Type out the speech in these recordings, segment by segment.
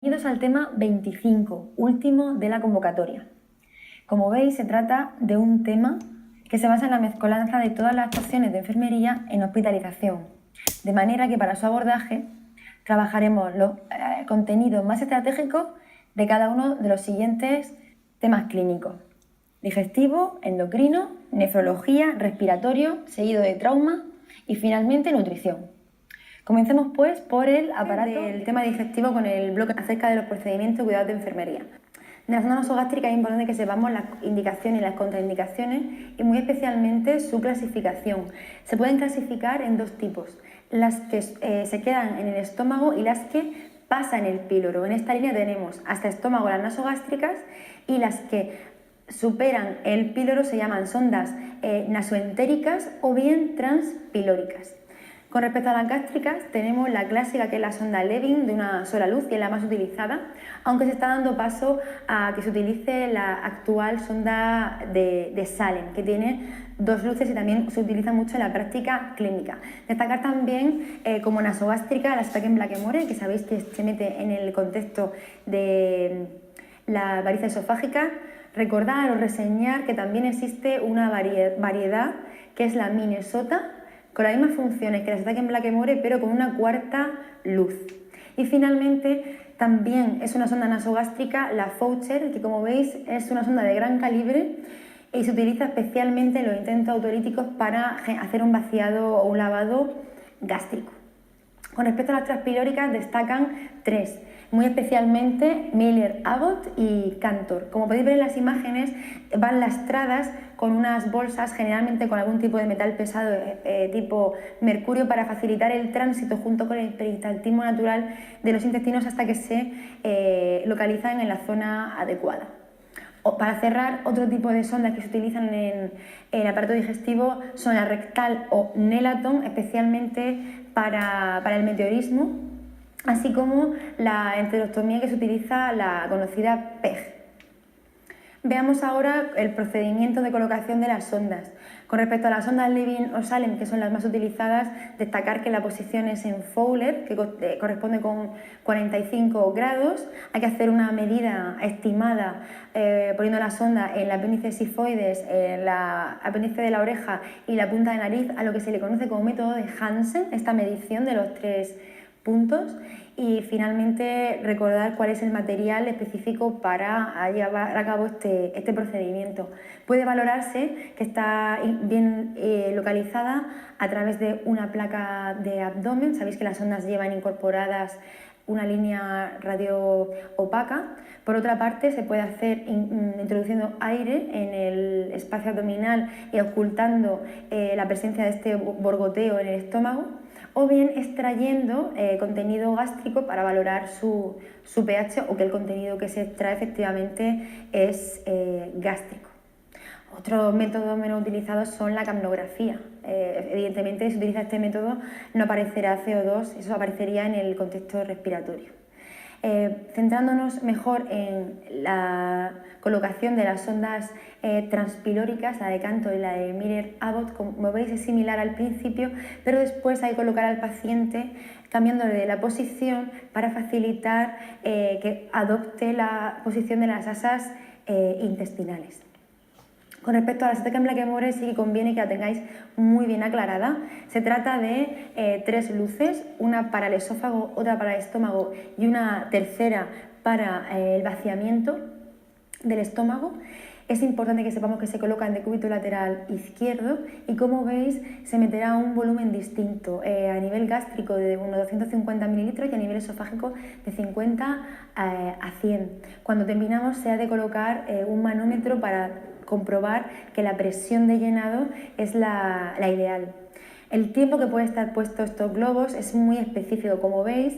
Bienvenidos al tema 25, último de la convocatoria. Como veis, se trata de un tema que se basa en la mezcolanza de todas las actuaciones de enfermería en hospitalización, de manera que para su abordaje trabajaremos los contenidos más estratégicos de cada uno de los siguientes temas clínicos: digestivo, endocrino, nefrología, respiratorio, seguido de trauma y finalmente nutrición. Comencemos pues por el aparato del tema digestivo con el bloque acerca de los procedimientos y cuidados de enfermería. De la sonda nasogástrica es importante que sepamos las indicaciones y las contraindicaciones y muy especialmente su clasificación. Se pueden clasificar en dos tipos: las que se quedan en el estómago y las que pasan el píloro. En esta línea tenemos hasta estómago las nasogástricas, y las que superan el píloro se llaman sondas nasoentéricas o bien transpilóricas. Con respecto a las gástricas, tenemos la clásica, que es la sonda Levin de una sola luz, que es la más utilizada, aunque se está dando paso a que se utilice la actual sonda de Salem, que tiene dos luces y también se utiliza mucho en la práctica clínica. Destacar también como nasogástrica la Specken Blackmore, que sabéis que se mete en el contexto de la varices esofágica. Recordar o reseñar que también existe una variedad que es la Minnesota, con las mismas funciones que la Specken Blackmore, pero con una cuarta luz. Y finalmente también es una sonda nasogástrica, la Foucher, que como veis es una sonda de gran calibre y se utiliza especialmente en los intentos autolíticos para hacer un vaciado o un lavado gástrico. Con respecto a las transpilóricas destacan tres, muy especialmente Miller, Abbott y Cantor. Como podéis ver en las imágenes, van lastradas con unas bolsas, generalmente con algún tipo de metal pesado tipo mercurio, para facilitar el tránsito junto con el peristaltismo natural de los intestinos hasta que se localizan en la zona adecuada. Para cerrar, otro tipo de sondas que se utilizan en el aparato digestivo son la rectal o Nelaton, especialmente para el meteorismo, así como la enterostomía, que se utiliza la conocida PEG. Veamos ahora el procedimiento de colocación de las sondas. Con respecto a las sondas Levin o Salem, que son las más utilizadas, destacar que la posición es en Fowler, que corresponde con 45 grados. Hay que hacer una medida estimada poniendo la sonda en el apéndice sifoides, en la apéndice de la oreja y la punta de nariz, a lo que se le conoce como método de Hansen, esta medición de los tres puntos. Y finalmente recordar cuál es el material específico para llevar a cabo este procedimiento. Puede valorarse que está bien localizada a través de una placa de abdomen. Sabéis que las sondas llevan incorporadas una línea radio opaca. Por otra parte, se puede hacer introduciendo aire en el espacio abdominal y ocultando la presencia de este borgoteo en el estómago, o bien extrayendo contenido gástrico para valorar su pH o que el contenido que se extrae efectivamente es gástrico. Otros métodos menos utilizados son la capnografía. Evidentemente, si se utiliza este método no aparecerá CO2, eso aparecería en el contexto respiratorio. Centrándonos mejor en la colocación de las sondas transpilóricas, la de Cantor y la de Miller-Abbott, como veis es similar al principio, pero después hay que colocar al paciente cambiándole de la posición para facilitar que adopte la posición de las asas intestinales. Con respecto a la Specken Blackmore, sí que conviene que la tengáis muy bien aclarada. Se trata de tres luces, una para el esófago, otra para el estómago y una tercera para el vaciamiento del estómago. Es importante que sepamos que se coloca en decúbito lateral izquierdo y, como veis, se meterá un volumen distinto a nivel gástrico de unos 250 mililitros y a nivel esofágico de 50 a 100. Cuando terminamos se ha de colocar un manómetro para comprobar que la presión de llenado es la ideal. El tiempo que puede estar puesto estos globos es muy específico, como veis,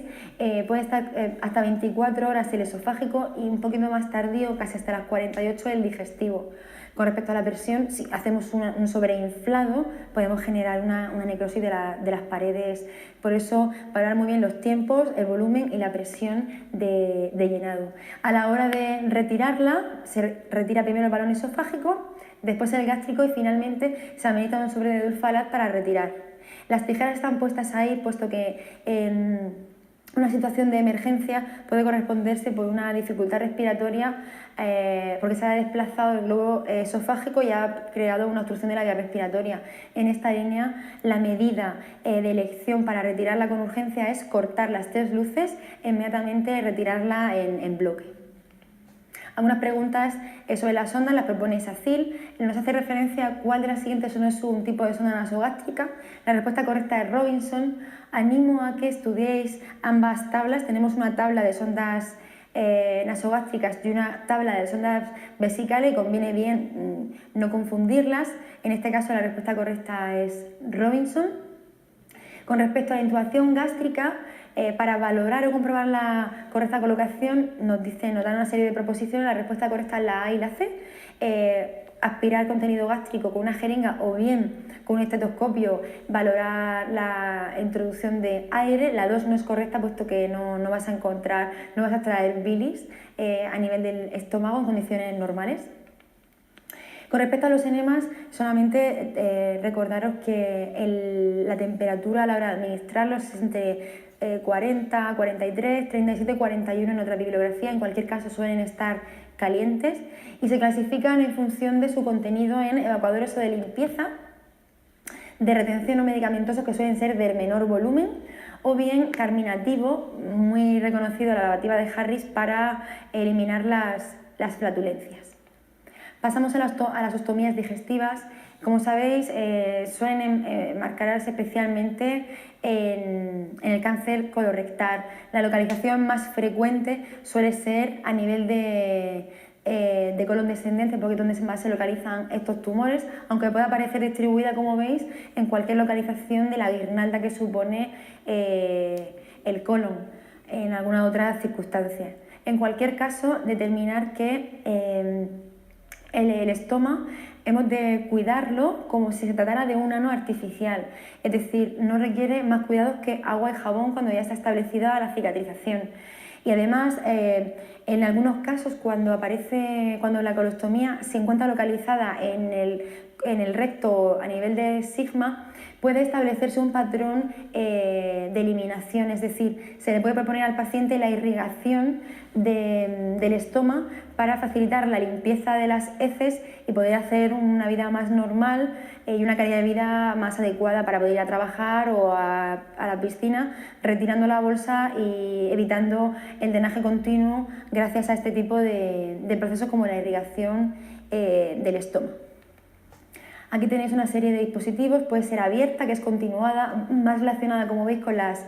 puede estar hasta 24 horas el esofágico y un poquito más tardío, casi hasta las 48, el digestivo. Con respecto a la presión, si hacemos un sobreinflado, podemos generar una necrosis de las paredes. Por eso, valorar muy bien los tiempos, el volumen y la presión de llenado. A la hora de retirarla, se retira primero el balón esofágico, después el gástrico y finalmente se administra un sobre de Dulfalat para retirar. Las tijeras están puestas ahí puesto que Una situación de emergencia puede corresponderse por una dificultad respiratoria porque se ha desplazado el globo esofágico y ha creado una obstrucción de la vía respiratoria. En esta línea, la medida de elección para retirarla con urgencia es cortar las 3 luces e inmediatamente retirarla en bloque. Algunas preguntas sobre las sondas las propone Isacil. Nos hace referencia a cuál de las siguientes no es un tipo de sonda nasogástrica. La respuesta correcta es Robinson. Animo a que estudiéis ambas tablas. Tenemos una tabla de sondas nasogástricas y una tabla de sondas vesicales y conviene bien no confundirlas. En este caso la respuesta correcta es Robinson. Con respecto a la intubación gástrica, para valorar o comprobar la correcta colocación nos dan una serie de proposiciones. La respuesta correcta es la A y la C. Aspirar contenido gástrico con una jeringa o bien con un estetoscopio, valorar la introducción de aire. La 2 no es correcta puesto que no vas a extraer bilis a nivel del estómago en condiciones normales. Con respecto a los enemas, solamente recordaros que la temperatura a la hora de administrarlos es entre 40, 43, 37, 41 en otra bibliografía. En cualquier caso suelen estar calientes y se clasifican en función de su contenido en evacuadores o de limpieza, de retención o medicamentosos que suelen ser de menor volumen, o bien carminativo, muy reconocido la lavativa de Harris para eliminar las flatulencias. Pasamos a las ostomías digestivas. Como sabéis, suelen marcarse especialmente en el cáncer colorectal. La localización más frecuente suele ser a nivel de colon descendente, porque es donde más se localizan estos tumores, aunque pueda aparecer distribuida, como veis, en cualquier localización de la guirnalda que supone el colon, en alguna otra circunstancia. En cualquier caso, determinar que el estoma hemos de cuidarlo como si se tratara de un ano artificial, es decir, no requiere más cuidados que agua y jabón cuando ya está establecida la cicatrización. Y además, en algunos casos, cuando la colostomía se encuentra localizada en el recto a nivel de sigma, puede establecerse un patrón de eliminación, es decir, se le puede proponer al paciente la irrigación del estoma para facilitar la limpieza de las heces y poder hacer una vida más normal y una calidad de vida más adecuada para poder ir a trabajar o a la piscina, retirando la bolsa y evitando el drenaje continuo gracias a este tipo de procesos como la irrigación del estómago. Aquí tenéis una serie de dispositivos, puede ser abierta, que es continuada, más relacionada, como veis, con las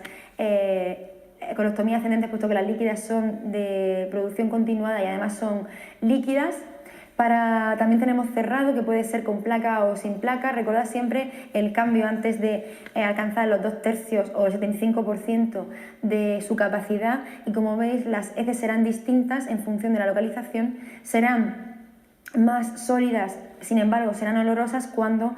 colostomías ascendentes, puesto que las líquidas son de producción continuada y además son líquidas. También tenemos cerrado, que puede ser con placa o sin placa. Recordad siempre el cambio antes de alcanzar los 2/3 o el 75% de su capacidad, y como veis las heces serán distintas en función de la localización, serán más sólidas, sin embargo serán olorosas cuando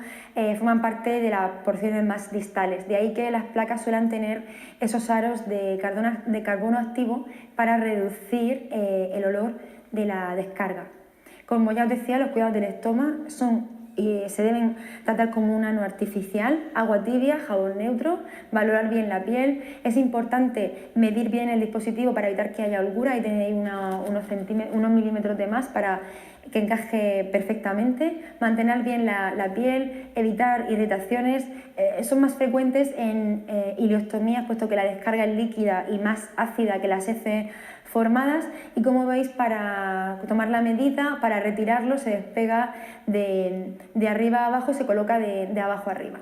forman parte de las porciones más distales. De ahí que las placas suelen tener esos aros de carbono activo para reducir el olor de la descarga. Como ya os decía, los cuidados del estómago se deben tratar como un ano artificial: agua tibia, jabón neutro, valorar bien la piel. Es importante medir bien el dispositivo para evitar que haya holgura, y tenéis unos milímetros de más para que encaje perfectamente. Mantener bien la piel, evitar irritaciones. Son más frecuentes en ileostomías, puesto que la descarga es líquida y más ácida que las heces formadas, y como veis, para tomar la medida, para retirarlo, se despega de arriba a abajo y se coloca de abajo a arriba.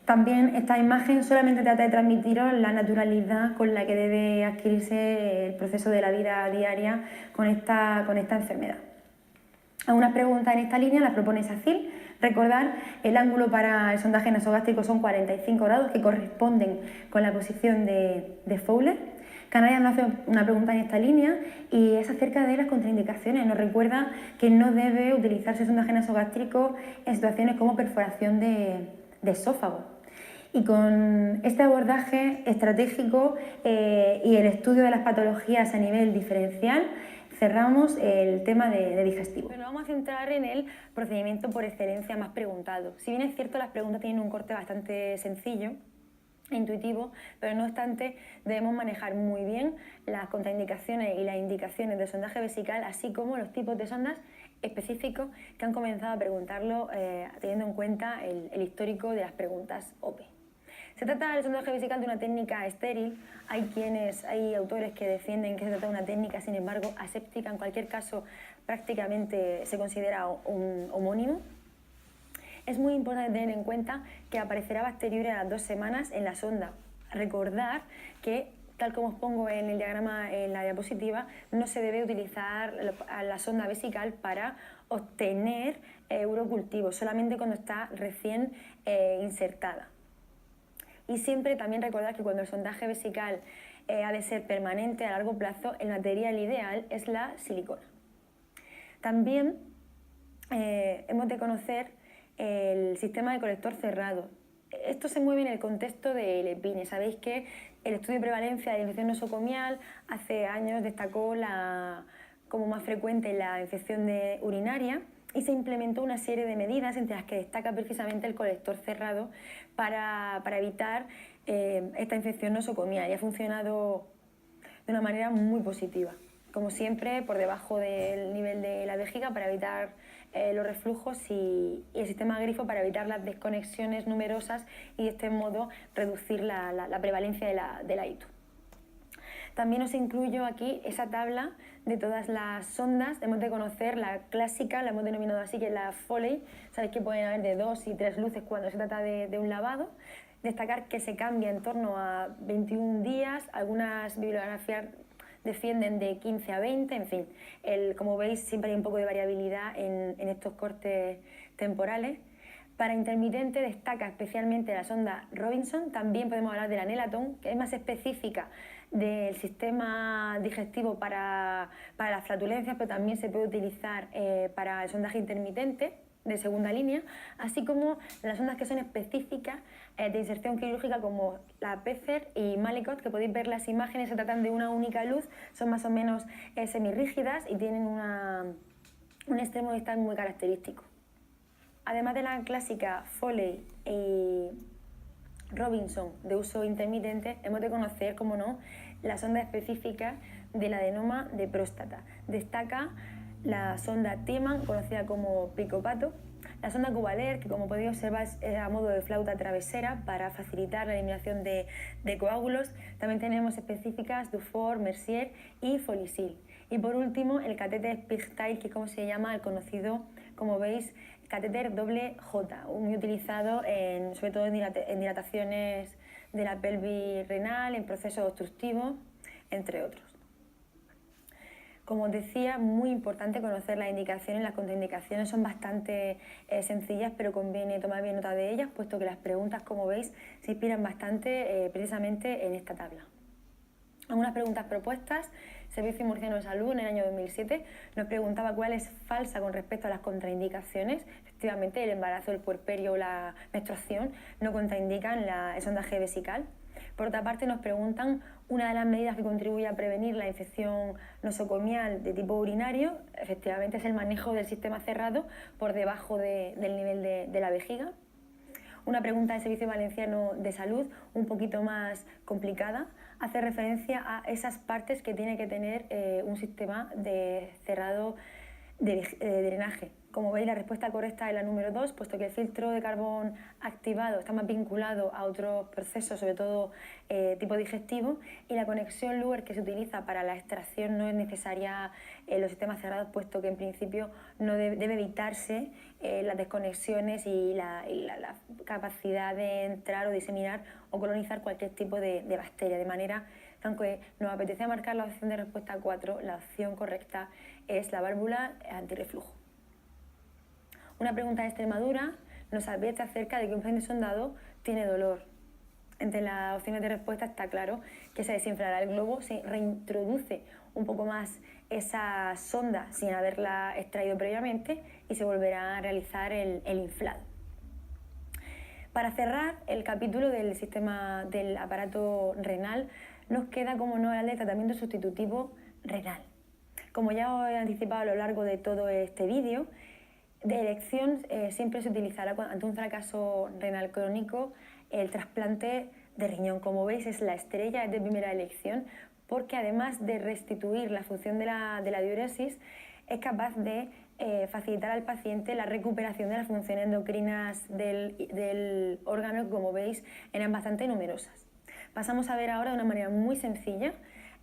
También esta imagen solamente trata de transmitiros la naturalidad con la que debe adquirirse el proceso de la vida diaria con esta enfermedad. Algunas preguntas en esta línea las propone Isacil. Recordar, el ángulo para el sondaje nasogástrico son 45 grados, que corresponden con la posición de Fowler. Canarias nos hace una pregunta en esta línea y es acerca de las contraindicaciones. Nos recuerda que no debe utilizarse sondaje nasogástrico en situaciones como perforación de esófago. Y con este abordaje estratégico y el estudio de las patologías a nivel diferencial, cerramos el tema de digestivo. Pero vamos a centrar en el procedimiento por excelencia más preguntado. Si bien es cierto, las preguntas tienen un corte bastante sencillo, intuitivo, pero no obstante debemos manejar muy bien las contraindicaciones y las indicaciones del sondaje vesical, así como los tipos de sondas específicos que han comenzado a preguntarlo teniendo en cuenta el histórico de las preguntas OPE. Se trata del sondaje vesical de una técnica estéril. Hay autores que defienden que se trata de una técnica, sin embargo, aséptica. En cualquier caso, prácticamente se considera un homónimo. Es muy importante tener en cuenta que aparecerá bacteriuria a las 2 semanas en la sonda. Recordar que, tal como os pongo en el diagrama en la diapositiva, no se debe utilizar la sonda vesical para obtener urocultivos, solamente cuando está recién insertada. Y siempre también recordar que cuando el sondaje vesical ha de ser permanente a largo plazo, el material ideal es la silicona. También hemos de conocer el sistema de colector cerrado. Esto se mueve en el contexto del EPINE. Sabéis que el estudio de prevalencia de la infección nosocomial hace años destacó como más frecuente la infección urinaria y se implementó una serie de medidas entre las que destaca precisamente el colector cerrado para evitar esta infección nosocomial, y ha funcionado de una manera muy positiva. Como siempre, por debajo del nivel de la vejiga para evitar los reflujos y el sistema grifo para evitar las desconexiones numerosas y de este modo reducir la prevalencia de la ITU. También os incluyo aquí esa tabla de todas las sondas. Hemos de conocer la clásica, la hemos denominado así, que es la Foley. Sabéis que pueden haber de 2 y 3 luces cuando se trata de un lavado. Destacar que se cambia en torno a 21 días, algunas bibliografías defienden de 15 a 20, en fin. Como veis, siempre hay un poco de variabilidad en estos cortes temporales. Para intermitente destaca especialmente la sonda Robinson. También podemos hablar de la Nelaton, que es más específica del sistema digestivo para las flatulencias, pero también se puede utilizar para el sondaje intermitente de segunda línea, así como las sondas que son específicas de inserción quirúrgica, como la Pecer y Malicot, que podéis ver las imágenes. Se tratan de una única luz, son más o menos semirrígidas y tienen un extremo distal muy característico. Además de la clásica Foley y Robinson de uso intermitente, hemos de conocer, como no, la sonda específica del adenoma de próstata. Destaca la sonda Tiemann, conocida como picopato, la sonda Cuvelier, que como podéis observar es a modo de flauta travesera para facilitar la eliminación de coágulos. También tenemos específicas Dufour, Mercier y Folisil. Y por último, el catéter Pigtail, que es como se llama el conocido, como veis, catéter doble J, muy utilizado sobre todo en dilataciones de la pelvis renal, en procesos obstructivos, entre otros. Como os decía, muy importante conocer las indicaciones. Las contraindicaciones son bastante sencillas, pero conviene tomar bien nota de ellas, puesto que las preguntas, como veis, se inspiran bastante precisamente en esta tabla. Algunas preguntas propuestas. Servicio Murciano de Salud, en el año 2007, nos preguntaba cuál es falsa con respecto a las contraindicaciones. Efectivamente, el embarazo, el puerperio o la menstruación no contraindican el sondaje vesical. Por otra parte, nos preguntan una de las medidas que contribuye a prevenir la infección nosocomial de tipo urinario. Efectivamente, es el manejo del sistema cerrado por debajo del nivel de la vejiga. Una pregunta del Servicio Valenciano de Salud, un poquito más complicada, hace referencia a esas partes que tiene que tener un sistema de cerrado de drenaje. Como veis, la respuesta correcta es la número 2, puesto que el filtro de carbón activado está más vinculado a otros procesos, sobre todo tipo digestivo, y la conexión Luer que se utiliza para la extracción no es necesaria en los sistemas cerrados, puesto que en principio no debe evitarse las desconexiones y la capacidad de entrar o diseminar o colonizar cualquier tipo de bacteria, de manera que, aunque nos apetece marcar la opción de respuesta 4, la opción correcta es la válvula antirreflujo. Una pregunta de Extremadura nos advierte acerca de que un paciente sondado tiene dolor. Entre las opciones de respuesta está claro que se desinflará el globo, se reintroduce un poco más esa sonda sin haberla extraído previamente y se volverá a realizar el inflado. Para cerrar el capítulo del sistema del aparato renal, nos queda, como no, el tratamiento sustitutivo renal. Como ya os he anticipado a lo largo de todo este vídeo, de elección siempre se utilizará ante un fracaso renal crónico el trasplante de riñón. Como veis, es la estrella, es de primera elección, porque además de restituir la función de la diuresis, es capaz de facilitar al paciente la recuperación de las funciones endocrinas del órgano, que como veis eran bastante numerosas. Pasamos a ver ahora de una manera muy sencilla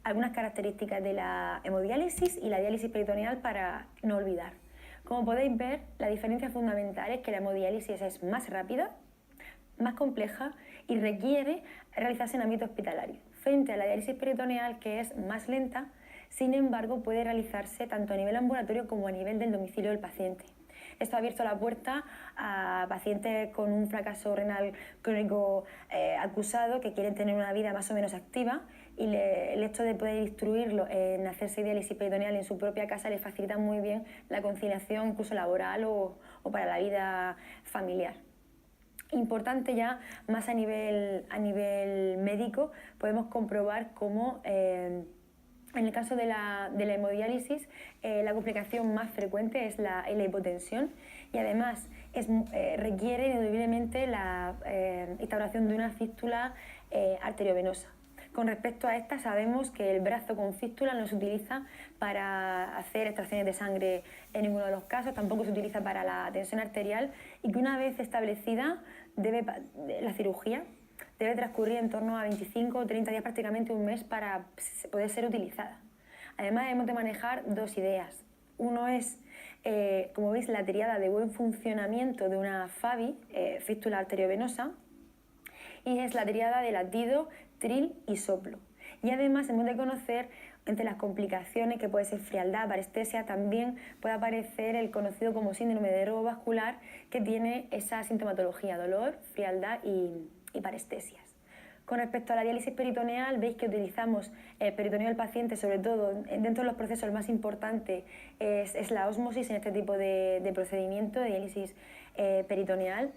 algunas características de la hemodiálisis y la diálisis peritoneal para no olvidar. Como podéis ver, la diferencia fundamental es que la hemodiálisis es más rápida, más compleja y requiere realizarse en ámbito hospitalario, frente a la diálisis peritoneal, que es más lenta. Sin embargo, puede realizarse tanto a nivel ambulatorio como a nivel del domicilio del paciente. Esto ha abierto la puerta a pacientes con un fracaso renal crónico acusado, que quieren tener una vida más o menos activa, y el hecho de poder instruirlo en hacerse diálisis peritoneal en su propia casa les facilita muy bien la conciliación, incluso laboral o para la vida familiar. Importante ya, más a nivel médico, podemos comprobar cómo en el caso de la hemodiálisis, la complicación más frecuente es la hipotensión, y además requiere ineludiblemente la instauración de una fístula arteriovenosa. Con respecto a esta, sabemos que el brazo con fístula no se utiliza para hacer extracciones de sangre en ninguno de los casos, tampoco se utiliza para la tensión arterial, y que una vez establecida la cirugía debe transcurrir en torno a 25 o 30 días, prácticamente un mes, para poder ser utilizada. Además, debemos de manejar dos ideas. Uno es, como veis, la tríada de buen funcionamiento de una FABI, fístula arteriovenosa, y es la tríada de latido, tril y soplo. Y además hemos de conocer, entre las complicaciones, que puede ser frialdad, parestesia, también puede aparecer el conocido como síndrome de robo vascular, que tiene esa sintomatología: dolor, frialdad y parestesias. Con respecto a la diálisis peritoneal, veis que utilizamos el peritoneo del paciente, sobre todo dentro de los procesos. El más importante es la ósmosis en este tipo de procedimiento de diálisis peritoneal.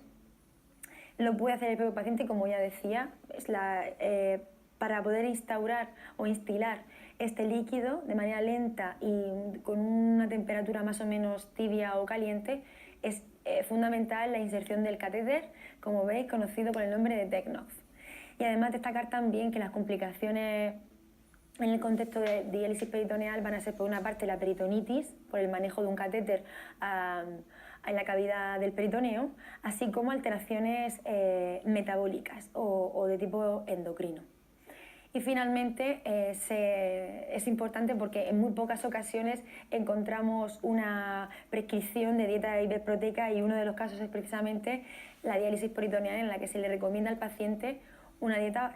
Lo puede hacer el propio paciente, como ya decía, para poder instaurar o instilar este líquido de manera lenta y con una temperatura más o menos tibia o caliente. Es fundamental la inserción del catéter, como veis, conocido con el nombre de Tecnox. Y además destacar también que las complicaciones en el contexto de diálisis peritoneal van a ser, por una parte, la peritonitis, por el manejo de un catéter en la cavidad del peritoneo, así como alteraciones metabólicas o de tipo endocrino. Y finalmente es importante porque en muy pocas ocasiones encontramos una prescripción de dieta hiperproteica, y uno de los casos es precisamente la diálisis peritoneal, en la que se le recomienda al paciente una dieta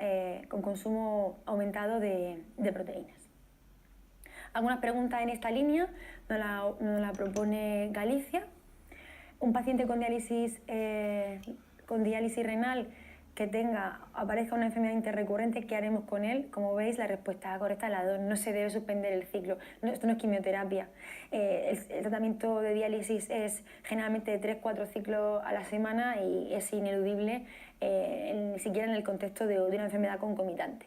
con consumo aumentado de proteínas. Algunas preguntas en esta línea nos la propone Galicia. Un paciente con diálisis renal que aparezca una enfermedad interrecurrente, ¿qué haremos con él? Como veis, la respuesta correcta es la 2. No se debe suspender el ciclo. Esto no es quimioterapia. El tratamiento de diálisis es generalmente de 3-4 ciclos a la semana, y es ineludible, ni siquiera en el contexto de una enfermedad concomitante.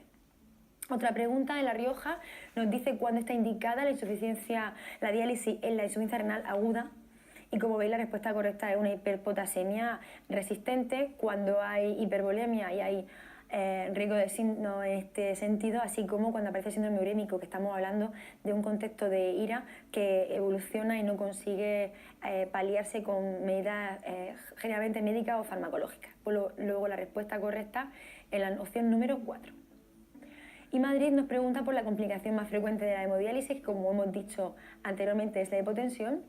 Otra pregunta de La Rioja nos dice cuándo está indicada la diálisis en la insuficiencia renal aguda. Y como veis, la respuesta correcta es una hiperpotasemia resistente, cuando hay hipervolemia y hay riesgo de síndrome en este sentido, así como cuando aparece síndrome urémico, que estamos hablando de un contexto de IRA que evoluciona y no consigue paliarse con medidas generalmente médicas o farmacológicas. Luego la respuesta correcta es la opción número 4. Y Madrid nos pregunta por la complicación más frecuente de la hemodiálisis, que, como hemos dicho anteriormente, es la hipotensión.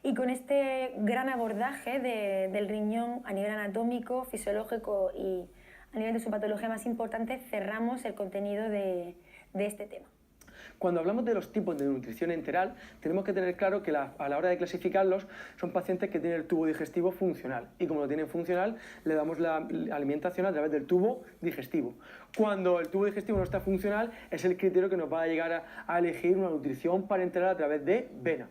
Y con este gran abordaje del riñón a nivel anatómico, fisiológico y a nivel de su patología más importante, cerramos el contenido de este tema. Cuando hablamos de los tipos de nutrición enteral, tenemos que tener claro que a la hora de clasificarlos son pacientes que tienen el tubo digestivo funcional, y como lo tienen funcional, le damos la alimentación a través del tubo digestivo. Cuando el tubo digestivo no está funcional, es el criterio que nos va a llegar a elegir una nutrición parenteral a través de vena.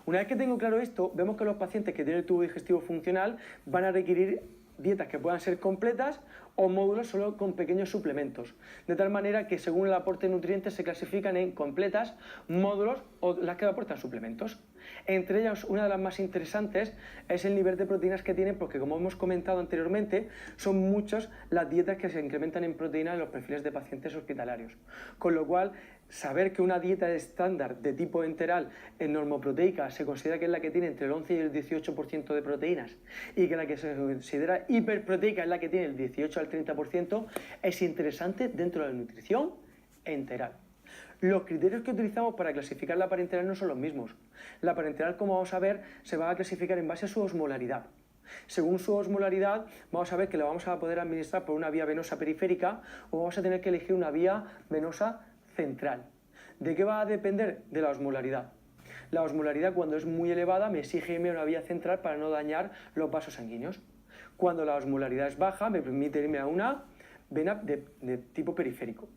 Una vez que tengo claro esto, vemos que los pacientes que tienen el tubo digestivo funcional van a requerir dietas que puedan ser completas o módulos solo con pequeños suplementos, de tal manera que según el aporte de nutrientes se clasifican en completas, módulos o las que aportan suplementos. Entre ellas, una de las más interesantes es el nivel de proteínas que tienen, porque como hemos comentado anteriormente, son muchas las dietas que se incrementan en proteínas en los perfiles de pacientes hospitalarios. Con lo cual, saber que una dieta estándar de tipo enteral en normoproteica se considera que es la que tiene entre el 11 y el 18% de proteínas y que la que se considera hiperproteica es la que tiene el 18 al 30%, es interesante dentro de la nutrición enteral. Los criterios que utilizamos para clasificar la parenteral no son los mismos. La parenteral, como vamos a ver, se va a clasificar en base a su osmolaridad. Según su osmolaridad, vamos a ver que la vamos a poder administrar por una vía venosa periférica o vamos a tener que elegir una vía venosa central. ¿De qué va a depender? De la osmolaridad. La osmolaridad, cuando es muy elevada, me exige irme a una vía central para no dañar los vasos sanguíneos. Cuando la osmolaridad es baja, me permite irme a una vena de tipo periférico.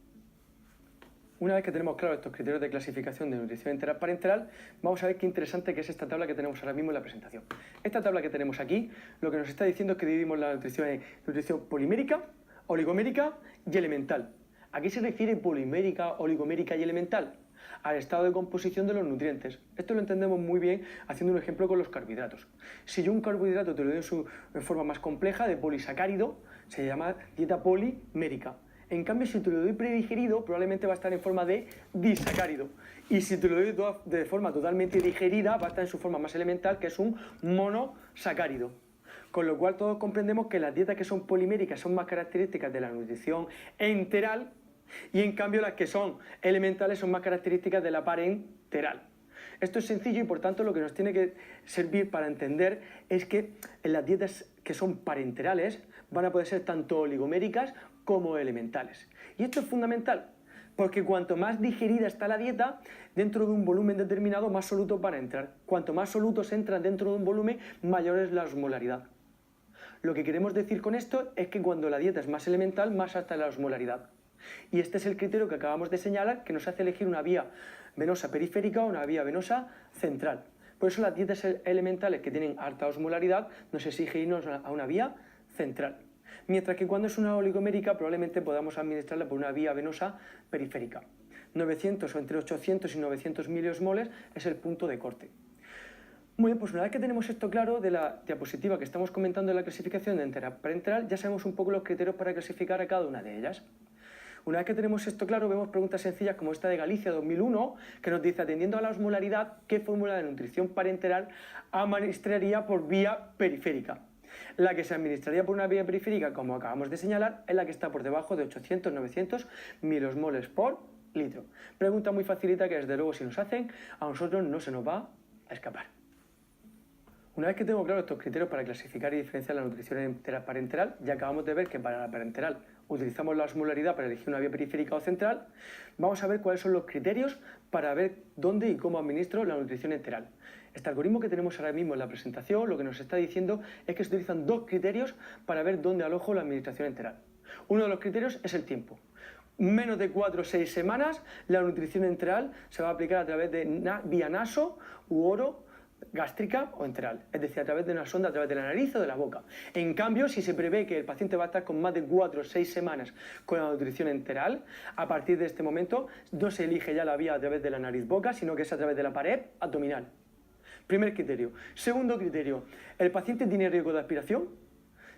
Una vez que tenemos claros estos criterios de clasificación de nutrición enteral parenteral, vamos a ver qué interesante que es esta tabla que tenemos ahora mismo en la presentación. Esta tabla que tenemos aquí, lo que nos está diciendo es que dividimos la nutrición en nutrición polimérica, oligomérica y elemental. ¿A qué se refiere polimérica, oligomérica y elemental? Al estado de composición de los nutrientes. Esto lo entendemos muy bien haciendo un ejemplo con los carbohidratos. Si yo un carbohidrato te lo doy en forma más compleja, de polisacárido, se llama dieta polimérica. En cambio, si te lo doy predigerido, probablemente va a estar en forma de disacárido. Y si te lo doy de forma totalmente digerida, va a estar en su forma más elemental, que es un monosacárido. Con lo cual todos comprendemos que las dietas que son poliméricas son más características de la nutrición enteral y en cambio las que son elementales son más características de la parenteral. Esto es sencillo y por tanto lo que nos tiene que servir para entender es que en las dietas que son parenterales van a poder ser tanto oligoméricas como elementales. Y esto es fundamental porque cuanto más digerida está la dieta, dentro de un volumen determinado más solutos van a entrar. Cuanto más solutos entran dentro de un volumen, mayor es la osmolaridad. Lo que queremos decir con esto es que cuando la dieta es más elemental, más alta es la osmolaridad. Y este es el criterio que acabamos de señalar, que nos hace elegir una vía venosa periférica o una vía venosa central. Por eso las dietas elementales que tienen alta osmolaridad nos exige irnos a una vía central. Mientras que cuando es una oligomérica probablemente podamos administrarla por una vía venosa periférica. 900 o entre 800 y 900 miliosmoles es el punto de corte. Muy bien, pues una vez que tenemos esto claro de la diapositiva que estamos comentando de la clasificación de entera parenteral, ya sabemos un poco los criterios para clasificar a cada una de ellas. Una vez que tenemos esto claro, vemos preguntas sencillas como esta de Galicia 2001, que nos dice, atendiendo a la osmolaridad, ¿qué fórmula de nutrición parenteral administraría por vía periférica? La que se administraría por una vía periférica, como acabamos de señalar, es la que está por debajo de 800-900 milosmoles por litro. Pregunta muy facilita que desde luego si nos hacen, a nosotros no se nos va a escapar. Una vez que tengo claro estos criterios para clasificar y diferenciar la nutrición entera parenteral, ya acabamos de ver que para la parenteral utilizamos la osmolaridad para elegir una vía periférica o central, vamos a ver cuáles son los criterios para ver dónde y cómo administro la nutrición enteral. Este algoritmo que tenemos ahora mismo en la presentación lo que nos está diciendo es que se utilizan dos criterios para ver dónde alojo la administración enteral. Uno de los criterios es el tiempo. Menos de 4 o 6 semanas la nutrición enteral se va a aplicar a través de vía naso u oro gástrica o enteral, es decir, a través de una sonda, a través de la nariz o de la boca. En cambio, si se prevé que el paciente va a estar con más de 4 o 6 semanas con la nutrición enteral, a partir de este momento no se elige ya la vía a través de la nariz-boca, sino que es a través de la pared abdominal. Primer criterio. Segundo criterio, ¿el paciente tiene riesgo de aspiración?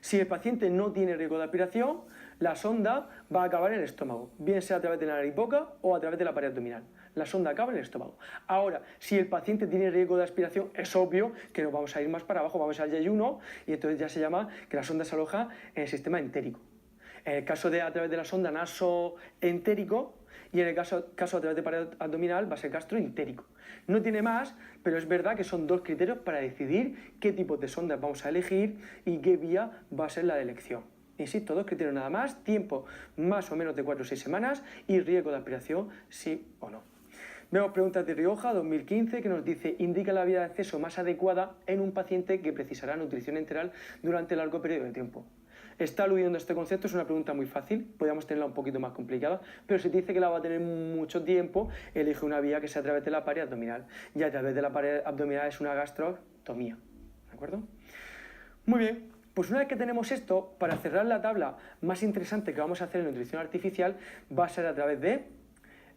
Si el paciente no tiene riesgo de aspiración, la sonda va a acabar en el estómago, bien sea a través de la nariz-boca o a través de la pared abdominal. La sonda acaba en el estómago. Ahora, si el paciente tiene riesgo de aspiración, es obvio que nos vamos a ir más para abajo, vamos al yeyuno y entonces ya se llama que la sonda se aloja en el sistema entérico. En el caso de a través de la sonda nasoentérico y en el caso a través de pared abdominal va a ser gastroentérico. No tiene más, pero es verdad que son dos criterios para decidir qué tipo de sondas vamos a elegir y qué vía va a ser la de elección. Insisto, dos criterios nada más, tiempo más o menos de 4 o 6 semanas y riesgo de aspiración, sí o no. Vemos preguntas de Rioja 2015 que nos dice, indica la vía de acceso más adecuada en un paciente que precisará nutrición enteral durante largo periodo de tiempo. ¿Está aludiendo a este concepto? Es una pregunta muy fácil, podríamos tenerla un poquito más complicada, pero si te dice que la va a tener mucho tiempo, elige una vía que sea a través de la pared abdominal. Y a través de la pared abdominal es una gastroctomía. ¿De acuerdo? Muy bien, Pues una vez que tenemos esto, para cerrar la tabla más interesante que vamos a hacer en nutrición artificial va a ser a través de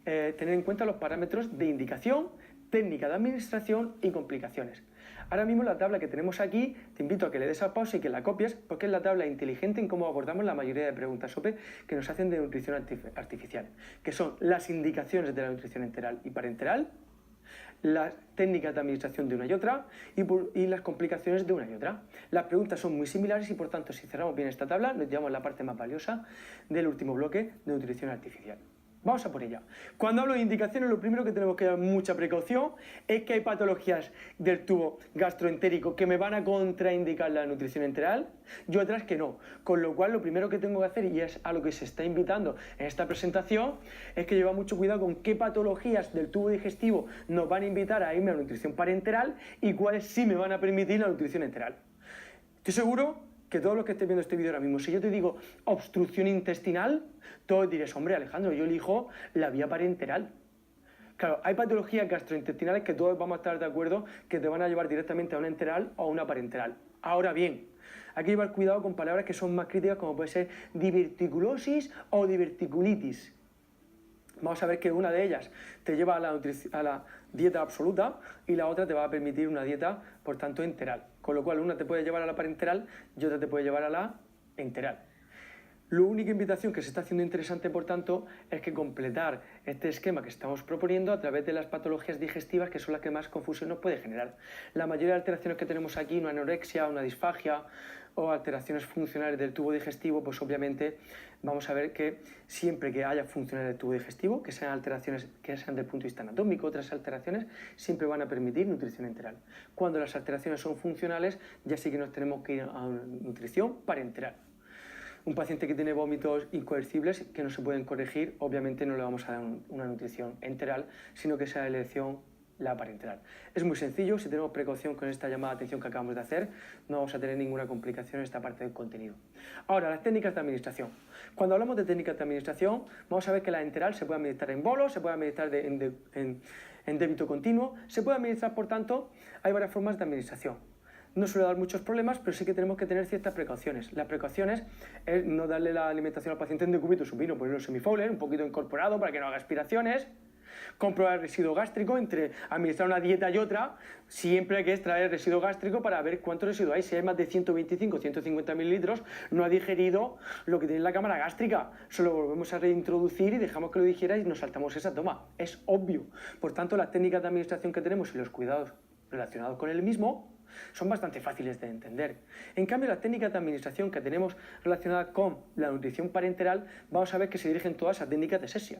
tener en cuenta los parámetros de indicación, técnica de administración y complicaciones. Ahora mismo la tabla que tenemos aquí, te invito a que le des a pausa y que la copies, porque es la tabla inteligente en cómo abordamos la mayoría de preguntas SOPE que nos hacen de nutrición artificial, que son las indicaciones de la nutrición enteral y parenteral, las técnicas de administración de una y otra y las complicaciones de una y otra. Las preguntas son muy similares y por tanto si cerramos bien esta tabla nos llevamos a la parte más valiosa del último bloque de nutrición artificial. Vamos a por ella. Cuando hablo de indicaciones, lo primero que tenemos que dar mucha precaución es que hay patologías del tubo gastroentérico que me van a contraindicar la nutrición enteral y otras que no. Con lo cual, lo primero que tengo que hacer, y es a lo que se está invitando en esta presentación, es que llevar mucho cuidado con qué patologías del tubo digestivo nos van a invitar a irme a la nutrición parenteral y cuáles sí me van a permitir la nutrición enteral. Estoy seguro que todos los que estéis viendo este vídeo ahora mismo, si yo te digo obstrucción intestinal, todos diréis, hombre, Alejandro, yo elijo la vía parenteral. Claro, hay patologías gastrointestinales que todos vamos a estar de acuerdo que te van a llevar directamente a una enteral o a una parenteral. Ahora bien, hay que llevar cuidado con palabras que son más críticas, como puede ser diverticulosis o diverticulitis. Vamos a ver que una de ellas te lleva a la dieta absoluta y la otra te va a permitir una dieta, por tanto, enteral. Con lo cual, una te puede llevar a la parenteral y otra te puede llevar a la enteral. La única invitación que se está haciendo interesante, por tanto, es que completar este esquema que estamos proponiendo a través de las patologías digestivas, que son las que más confusión nos puede generar. La mayoría de alteraciones que tenemos aquí, una anorexia, una disfagia o alteraciones funcionales del tubo digestivo, pues obviamente vamos a ver que siempre que haya funciones del tubo digestivo, que sean alteraciones que sean del punto de vista anatómico, otras alteraciones, siempre van a permitir nutrición enteral. Cuando las alteraciones son funcionales, ya sí que nos tenemos que ir a una nutrición parenteral. Un paciente que tiene vómitos incoercibles que no se pueden corregir, obviamente no le vamos a dar una nutrición enteral, sino que sea de elección la parenteral. Es muy sencillo, si tenemos precaución con esta llamada de atención que acabamos de hacer, no vamos a tener ninguna complicación en esta parte del contenido. Ahora, las técnicas de administración. Cuando hablamos de técnicas de administración, vamos a ver que la enteral se puede administrar en bolos, se puede administrar en débito continuo, se puede administrar, por tanto, hay varias formas de administración. No suele dar muchos problemas, pero sí que tenemos que tener ciertas precauciones. Las precauciones es no darle la alimentación al paciente en decúbito supino, ponerlo semifowler, un poquito incorporado para que no haga aspiraciones. Comprobar el residuo gástrico entre administrar una dieta y otra, siempre hay que extraer el residuo gástrico para ver cuánto residuo hay. Si hay más de 125 150 mililitros, no ha digerido lo que tiene en la cámara gástrica. Solo volvemos a reintroducir y dejamos que lo digiera y nos saltamos esa toma. Es obvio. Por tanto, las técnicas de administración que tenemos y los cuidados relacionados con el mismo son bastante fáciles de entender. En cambio, las técnicas de administración que tenemos relacionadas con la nutrición parenteral, vamos a ver que se dirigen todas a técnicas de sesia.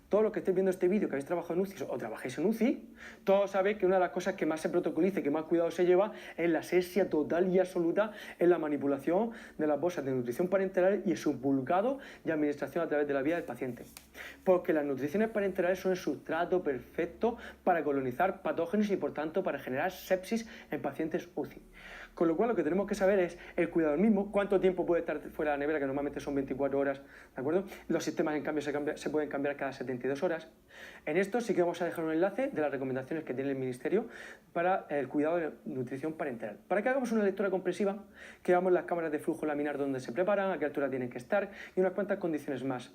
Todos los que estéis viendo este vídeo, que habéis trabajado en UCI o trabajáis en UCI, todos sabéis que una de las cosas que más se protocoliza y que más cuidado se lleva es la sesia total y absoluta en la manipulación de las bolsas de nutrición parenteral y el subvulgado y administración a través de la vida del paciente. Porque las nutriciones parenterales son el sustrato perfecto para colonizar patógenos y por tanto para generar sepsis en pacientes UCI. Con lo cual lo que tenemos que saber es el cuidado del mismo, cuánto tiempo puede estar fuera de la nevera, que normalmente son 24 horas, ¿de acuerdo? Los sistemas en cambio se pueden cambiar cada 72 horas. En esto sí que vamos a dejar un enlace de las recomendaciones que tiene el Ministerio para el cuidado de nutrición parenteral. Para que hagamos una lectura comprensiva, que veamos las cámaras de flujo laminar donde se preparan, a qué altura tienen que estar y unas cuantas condiciones más.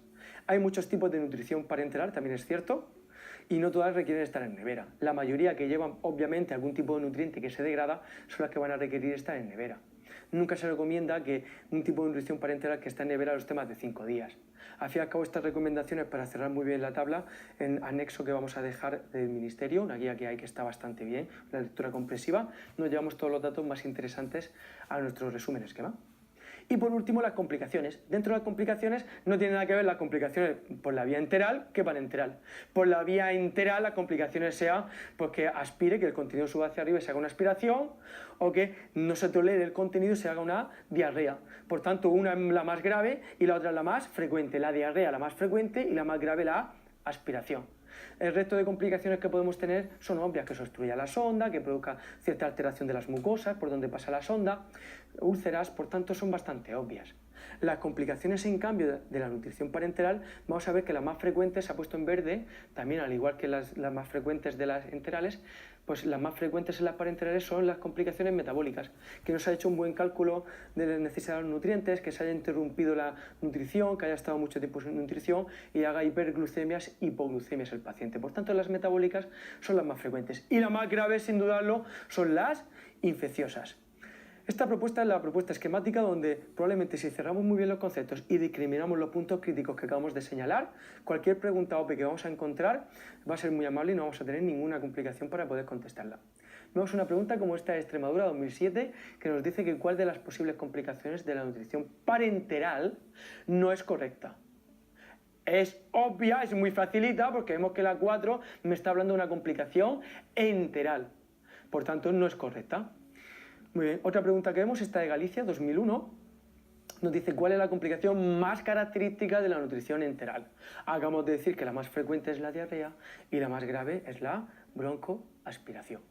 Hay muchos tipos de nutrición parenteral, también es cierto, y no todas requieren estar en nevera. La mayoría que llevan obviamente algún tipo de nutriente que se degrada son las que van a requerir estar en nevera. Nunca se recomienda que un tipo de nutrición parenteral que está en nevera los esté más de 5 días. Al fin y al cabo, estas recomendaciones, para cerrar muy bien la tabla, en anexo que vamos a dejar del Ministerio, una guía que hay que está bastante bien, una lectura comprensiva, nos llevamos todos los datos más interesantes a nuestro resumen esquema. Y por último, las complicaciones. Dentro de las complicaciones no tiene nada que ver las complicaciones por la vía enteral que parenteral. Por la vía enteral las complicaciones sean pues, que aspire, que el contenido suba hacia arriba y se haga una aspiración, o que no se tolere el contenido y se haga una diarrea. Por tanto, una es la más grave y la otra es la más frecuente. La diarrea la más frecuente y la más grave la aspiración. El resto de complicaciones que podemos tener son obvias, que se obstruya la sonda, que provoca cierta alteración de las mucosas por donde pasa la sonda, úlceras, por tanto son bastante obvias. Las complicaciones, en cambio, de la nutrición parenteral, vamos a ver que la más frecuente se ha puesto en verde, también al igual que las más frecuentes de las enterales, pues las más frecuentes en las parenterales son las complicaciones metabólicas, que no se ha hecho un buen cálculo de la necesidad de los nutrientes, que se haya interrumpido la nutrición, que haya estado mucho tiempo sin nutrición y haga hiperglucemias, hipoglucemias el paciente. Por tanto, las metabólicas son las más frecuentes. Y las más graves, sin dudarlo, son las infecciosas. Esta propuesta es la propuesta esquemática donde probablemente si cerramos muy bien los conceptos y discriminamos los puntos críticos que acabamos de señalar, cualquier pregunta OPE que vamos a encontrar va a ser muy amable y no vamos a tener ninguna complicación para poder contestarla. Vemos una pregunta como esta de Extremadura 2007 que nos dice que cuál de las posibles complicaciones de la nutrición parenteral no es correcta. Es obvia, es muy facilita porque vemos que la 4 me está hablando de una complicación enteral. Por tanto, no es correcta. Muy bien, otra pregunta que vemos, esta de Galicia, 2001, nos dice cuál es la complicación más característica de la nutrición enteral. Acabamos de decir que la más frecuente es la diarrea y la más grave es la broncoaspiración.